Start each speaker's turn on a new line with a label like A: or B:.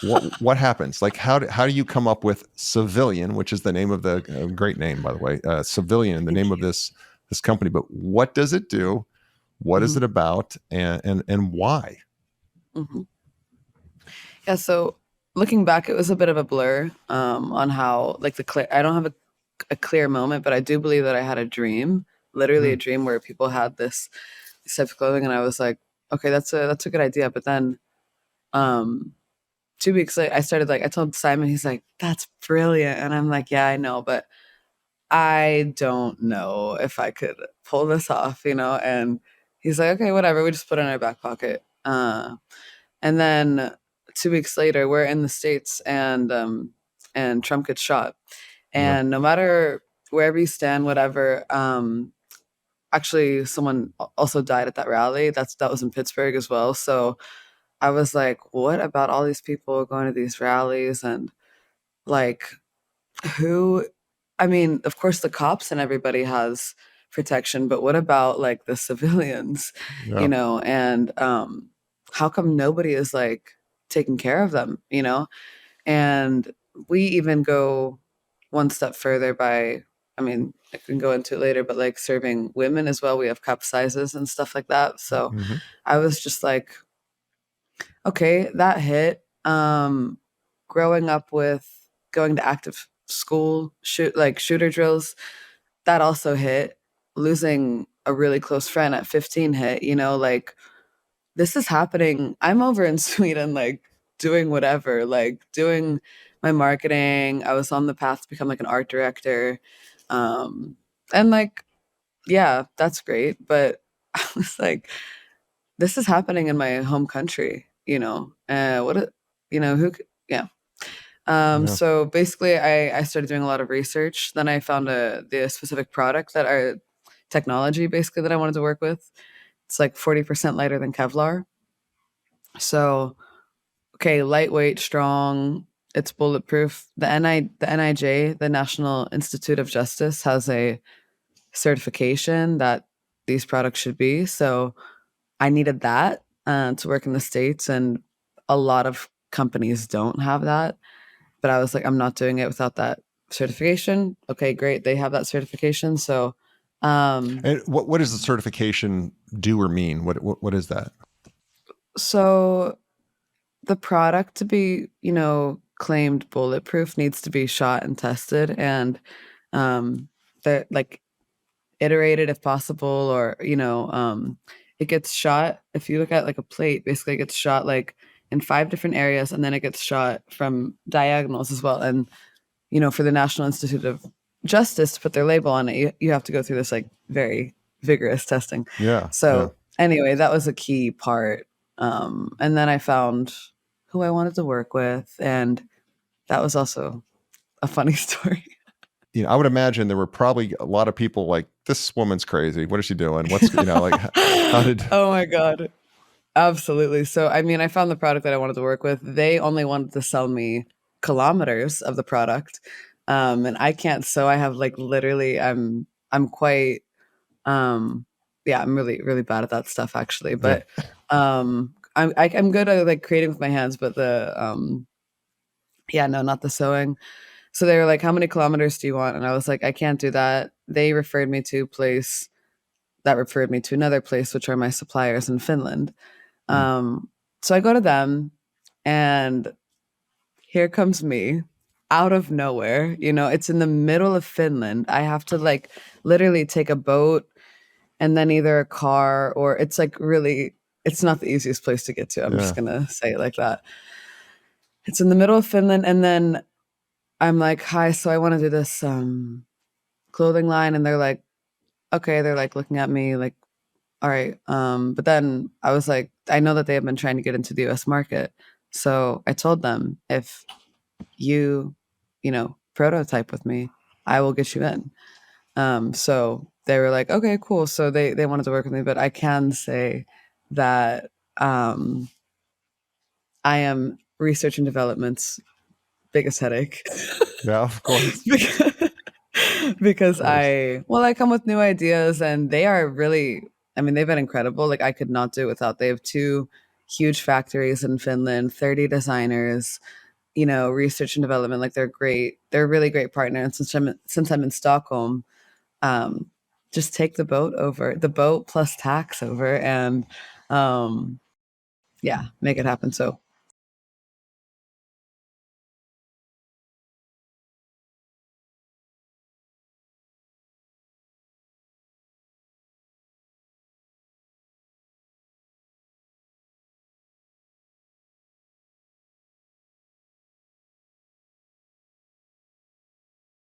A: what happens? Like, how do you come up with Civilian, which is the name of the great name, by the way, Civilian, the
B: Thank
A: name of
B: you.
A: this company, but what does it do? What is
B: Hmm.
A: it about, and why?
B: Hmm. Yeah. So looking back, it was a bit of a blur on how like I don't have a clear moment, but I do believe that I had a dream, literally
A: Hmm.
B: a dream where people had this type of clothing, and I was like, okay, that's a good idea. But then, um, 2 weeks later, I started like I told Simon, he's like, that's brilliant, and I'm like, yeah, I know, but I don't know if I could pull this off, And he's like, okay, whatever. We just put it in our back pocket. And then 2 weeks later, we're in the States, and Trump gets shot.
A: Yeah.
B: And no matter wherever you stand, whatever, actually someone also died at that rally. That was in Pittsburgh as well. So I was like, what about all these people going to these rallies and like who I mean, of course the cops and everybody has protection, but what about like the civilians,
A: Yeah.
B: and how come nobody is like taking care of them, And we even go one step further by, I mean, I can go into it later, but like serving women as well. We have cup sizes and stuff like that. So
A: Hmm.
B: I was just like, okay, that hit. Growing up with going to active school, shooter drills, that also hit. Losing a really close friend at 15 hit, like this is happening. I'm over in Sweden, like doing whatever, like doing my marketing. I was on the path to become like an art director. Um, and like, yeah, that's great. But I was like, this is happening in my home country, yeah.
A: Yeah.
B: So basically I started doing a lot of research. Then I found the specific product that our technology basically that I wanted to work with. It's like 40% lighter than Kevlar. So okay, lightweight, strong. It's bulletproof. The NIJ, the National Institute of Justice, has a certification that these products should be. So I needed that to work in the States, and a lot of companies don't have that. But I was like, I'm not doing it without that certification. Okay, great. They have that certification. So, um,
A: And what does the certification do or mean? What is that?
B: so the product to be, claimed bulletproof needs to be shot and tested, and the like iterated if possible, or it gets shot. If you look at like a plate, basically it gets shot like in 5 different areas, and then it gets shot from diagonals as well. And for the National Institute of Justice to put their label on it, you have to go through this like very vigorous testing.
A: Yeah. Yeah.
B: So anyway, that was a key part. And then I found who I wanted to work with, and that was also a funny story.
A: I would imagine there were probably a lot of people like, this woman's crazy. What is she doing? Like, how did?
B: Oh my god. Absolutely. So, I mean, I found the product that I wanted to work with. They only wanted to sell me kilometers of the product. And I can't, so I have like literally, I'm quite, um, yeah, I'm really, really bad at that stuff actually.
A: Yeah.
B: But, I'm good at like creating with my hands, but yeah, no, not the sewing. So they were like, how many kilometers do you want? And I was like, I can't do that. They referred me to a place that referred me to another place, which are my suppliers in Finland.
A: Mm.
B: Um, so I go to them, and here comes me out of nowhere. It's in the middle of Finland. I have to like literally take a boat and then either a car, or it's like really, it's not the easiest place to get to. I'm just
A: Yeah.
B: going to say it like that. It's in the middle of Finland. And then I'm like, hi, so I want to do this clothing line. And they're like, okay. They're like looking at me like, all right. But then I was like, I know that they have been trying to get into the US market. So I told them, if you, prototype with me, I will get you in. So they were like, okay, cool. So they wanted to work with me, but I can say that I am research and development's biggest headache.
A: Yeah. Of course.
B: because
A: Of
B: because
A: course.
B: I come with new ideas, and they are really, I mean, they've been incredible. Like I could not do it without. They have two huge factories in Finland, 30 designers, you know, research and development. Like they're great. They're a really great partner. And since I'm in Stockholm, um, just take the boat plus tax over, and yeah, make it happen. So